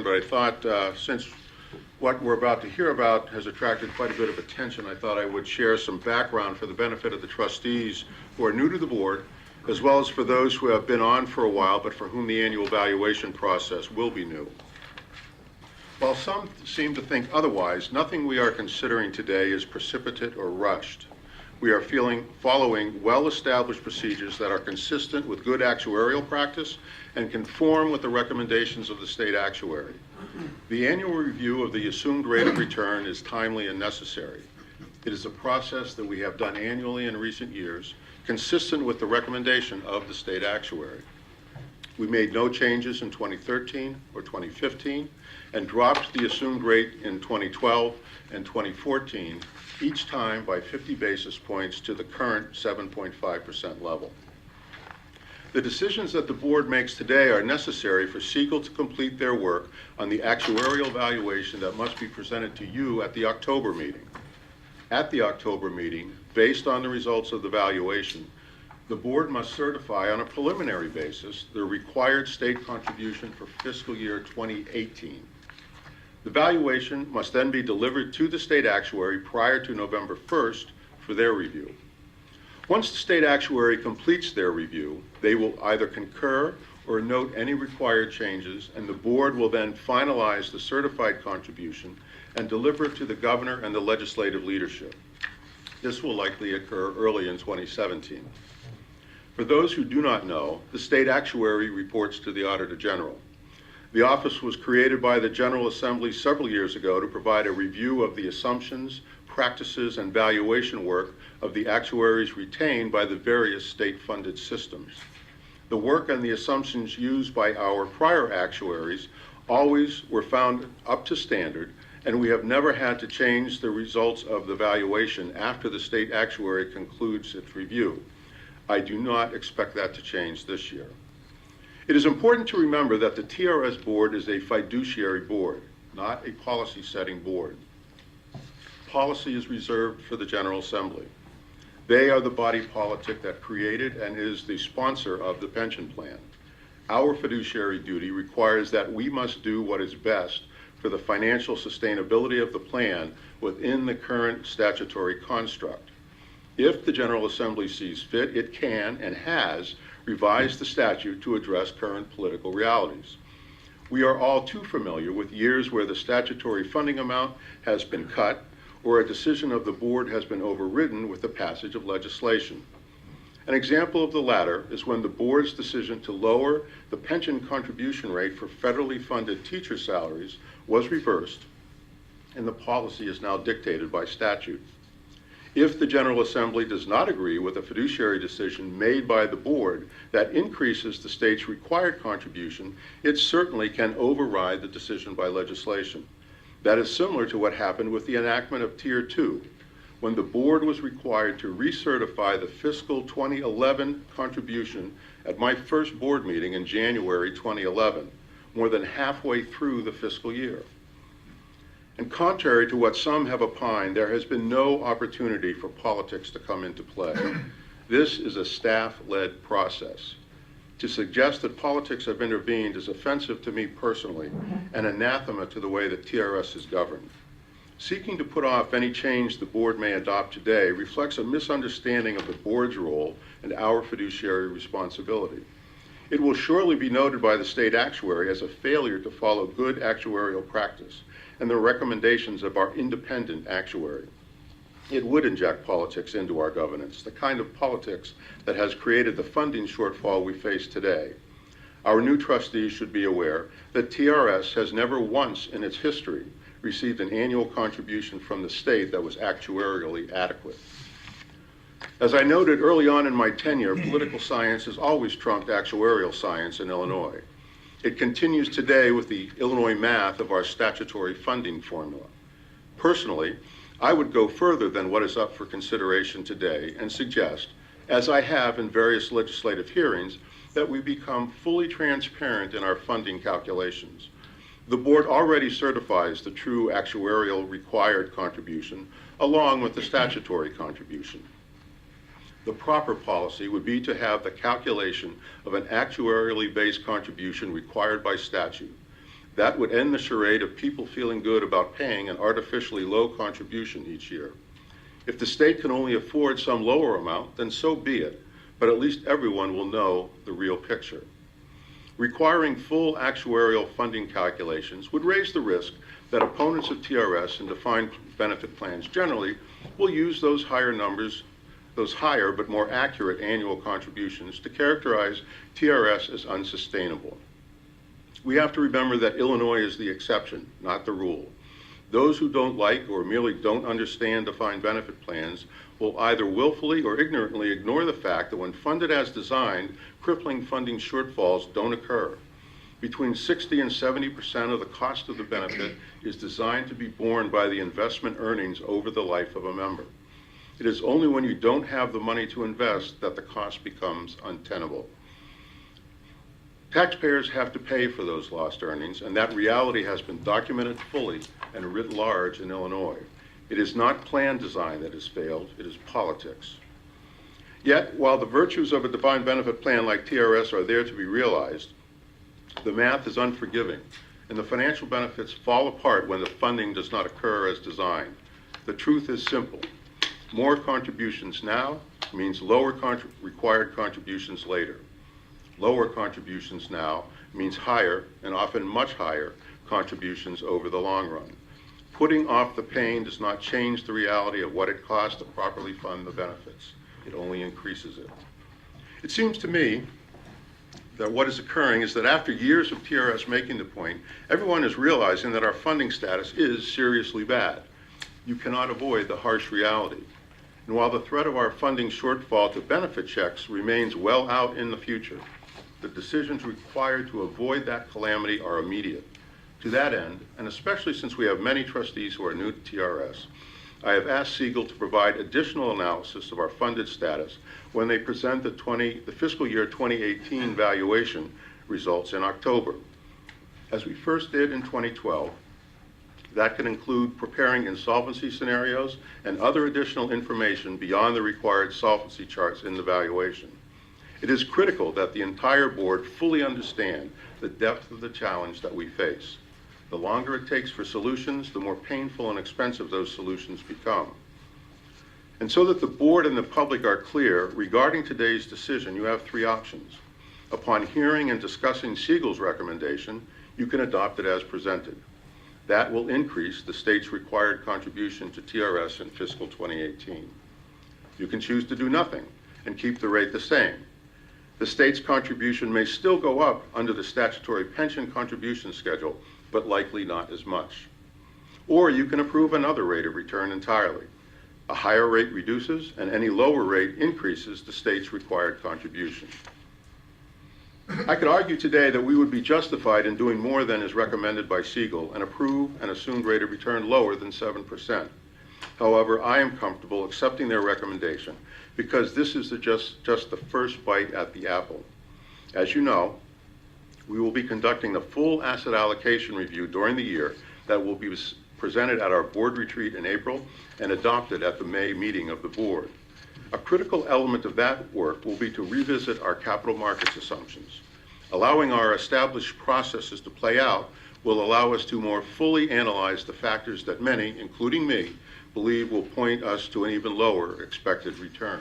but I thought since what we're about to hear about has attracted quite a bit of attention, I thought I would share some background for the benefit of the trustees who are new to the board, as well as for those who have been on for a while, but for whom the annual valuation process will be new. While some seem to think otherwise, nothing we are considering today is precipitate or rushed. We are following well-established procedures that are consistent with good actuarial practice and conform with the recommendations of the state actuary. The annual review of the assumed rate of return is timely and necessary. It is a process that we have done annually in recent years, consistent with the recommendation of the state actuary. We made no changes in 2013 or 2015 and dropped the assumed rate in 2012 and 2014, each time by 50 basis points to the current 7.5% level. The decisions that the board makes today are necessary for Siegel to complete their work on the actuarial valuation that must be presented to you at the October meeting. At the October meeting, based on the results of the valuation, the board must certify on a preliminary basis the required state contribution for fiscal year 2018. The valuation must then be delivered to the state actuary prior to November 1st for their review. Once the state actuary completes their review, they will either concur or note any required changes, and the board will then finalize the certified contribution and deliver it to the governor and the legislative leadership. This will likely occur early in 2017. For those who do not know, the state actuary reports to the Auditor General. The office was created by the General Assembly several years ago to provide a review of the assumptions, practices, and valuation work of the actuaries retained by the various state-funded systems. The work and the assumptions used by our prior actuaries always were found up to standard, and we have never had to change the results of the valuation after the state actuary concludes its review. I do not expect that to change this year. It is important to remember that the TRS board is a fiduciary board, not a policy-setting board. Policy is reserved for the General Assembly. They are the body politic that created and is the sponsor of the pension plan. Our fiduciary duty requires that we must do what is best for the financial sustainability of the plan within the current statutory construct. If the General Assembly sees fit, it can and has revised the statute to address current political realities. We are all too familiar with years where the statutory funding amount has been cut or a decision of the board has been overridden with the passage of legislation. An example of the latter is when the board's decision to lower the pension contribution rate for federally funded teacher salaries was reversed, and the policy is now dictated by statute. If the General Assembly does not agree with a fiduciary decision made by the board that increases the state's required contribution, it certainly can override the decision by legislation. That is similar to what happened with the enactment of Tier 2, when the board was required to recertify the fiscal 2011 contribution at my first board meeting in January 2011, more than halfway through the fiscal year. And contrary to what some have opined, there has been no opportunity for politics to come into play. This is a staff-led process. To suggest that politics have intervened is offensive to me personally and anathema to the way that TRS is governed. Seeking to put off any change the board may adopt today reflects a misunderstanding of the board's role and our fiduciary responsibility. It will surely be noted by the state actuary as a failure to follow good actuarial practice and the recommendations of our independent actuary. It would inject politics into our governance, the kind of politics that has created the funding shortfall we face today. Our new trustees should be aware that TRS has never once in its history received an annual contribution from the state that was actuarially adequate. As I noted early on in my tenure, political science has always trumped actuarial science in Illinois. It continues today with the Illinois math of our statutory funding formula. Personally, I would go further than what is up for consideration today and suggest, as I have in various legislative hearings, that we become fully transparent in our funding calculations. The board already certifies the true actuarial required contribution along with the statutory contribution. The proper policy would be to have the calculation of an actuarially based contribution required by statute. That would end the charade of people feeling good about paying an artificially low contribution each year. If the state can only afford some lower amount, then so be it, but at least everyone will know the real picture. Requiring full actuarial funding calculations would raise the risk that opponents of TRS and defined benefit plans generally will use those higher numbers, those higher but more accurate annual contributions to characterize TRS as unsustainable. We have to remember that Illinois is the exception, not the rule. Those who don't like or merely don't understand defined benefit plans will either willfully or ignorantly ignore the fact that when funded as designed, crippling funding shortfalls don't occur. Between 60 and 70% of the cost of the benefit is designed to be borne by the investment earnings over the life of a member. It is only when you don't have the money to invest that the cost becomes untenable. Taxpayers have to pay for those lost earnings, and that reality has been documented fully and writ large in Illinois. It is not plan design that has failed, it is politics. Yet, while the virtues of a defined benefit plan like TRS are there to be realized, the math is unforgiving, and the financial benefits fall apart when the funding does not occur as designed. The truth is simple. More contributions now means lower required contributions later. Lower contributions now means higher, and often much higher, contributions over the long run. Putting off the pain does not change the reality of what it costs to properly fund the benefits. It only increases it. It seems to me that what is occurring is that after years of TRS making the point, everyone is realizing that our funding status is seriously bad. You cannot avoid the harsh reality. And while the threat of our funding shortfall to benefit checks remains well out in the future, the decisions required to avoid that calamity are immediate. To that end, and especially since we have many trustees who are new to TRS, I have asked Siegel to provide additional analysis of our funded status when they present the fiscal year 2018 valuation results in October. As we first did in 2012, that can include preparing insolvency scenarios and other additional information beyond the required solvency charts in the valuation. It is critical that the entire board fully understand the depth of the challenge that we face. The longer it takes for solutions, the more painful and expensive those solutions become. And so that the board and the public are clear, regarding today's decision, you have three options. Upon hearing and discussing Siegel's recommendation, you can adopt it as presented. That will increase the state's required contribution to TRS in fiscal 2018. You can choose to do nothing and keep the rate the same. The state's contribution may still go up under the statutory pension contribution schedule, but likely not as much. Or you can approve another rate of return entirely. A higher rate reduces, and any lower rate increases the state's required contribution. I could argue today that we would be justified in doing more than is recommended by Siegel and approve an assumed rate of return lower than 7%. However, I am comfortable accepting their recommendation because this is just the first bite at the apple. As you know, we will be conducting the full asset allocation review during the year that will be presented at our board retreat in April and adopted at the May meeting of the board. A critical element of that work will be to revisit our capital markets assumptions. Allowing our established processes to play out will allow us to more fully analyze the factors that many, including me, believe will point us to an even lower expected return.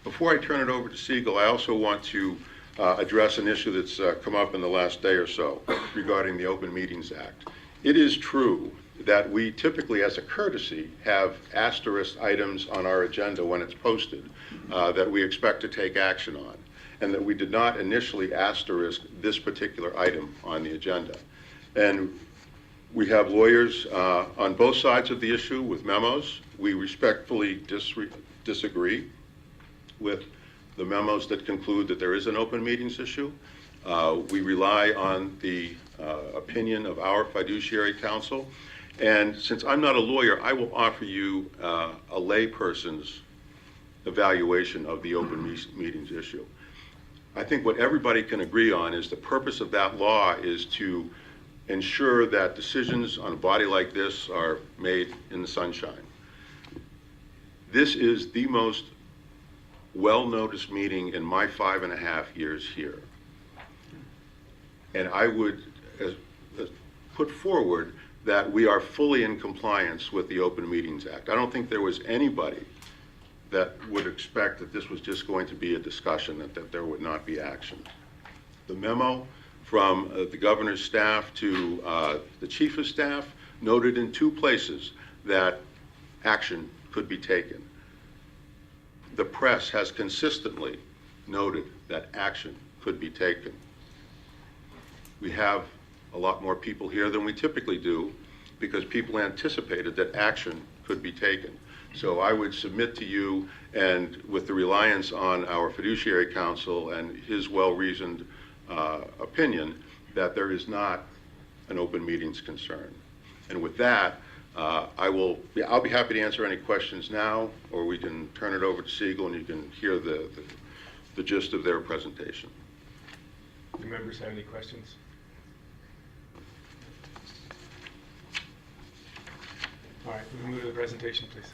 Before I turn it over to Siegel, I also want to address an issue that's come up in the last day or so regarding the Open Meetings Act. It is true that we typically, as a courtesy, have asterisk items on our agenda when it's posted that we expect to take action on, and that we did not initially asterisk this particular item on the agenda. And we have lawyers on both sides of the issue with memos. We respectfully disagree with the memos that conclude that there is an open meetings issue. We rely on the opinion of our fiduciary counsel. And since I'm not a lawyer, I will offer you a layperson's evaluation of the open meetings issue. I think what everybody can agree on is the purpose of that law is to ensure that decisions on a body like this are made in the sunshine. This is the most well-noticed meeting in my 5.5 years here. And I would, put forward that we are fully in compliance with the Open Meetings Act. I don't think there was anybody that would expect that this was just going to be a discussion, that there would not be action. The memo from the governor's staff to the chief of staff noted in 2 places that action could be taken. The press has consistently noted that action could be taken. We have a lot more people here than we typically do because people anticipated that action could be taken. So I would submit to you, and with the reliance on our fiduciary counsel and his well-reasoned opinion, that there is not an open meetings concern. And with that, I'll be happy to answer any questions now, or we can turn it over to Siegel and you can hear the gist of their presentation. Do members have any questions? All right, we move to the presentation, please.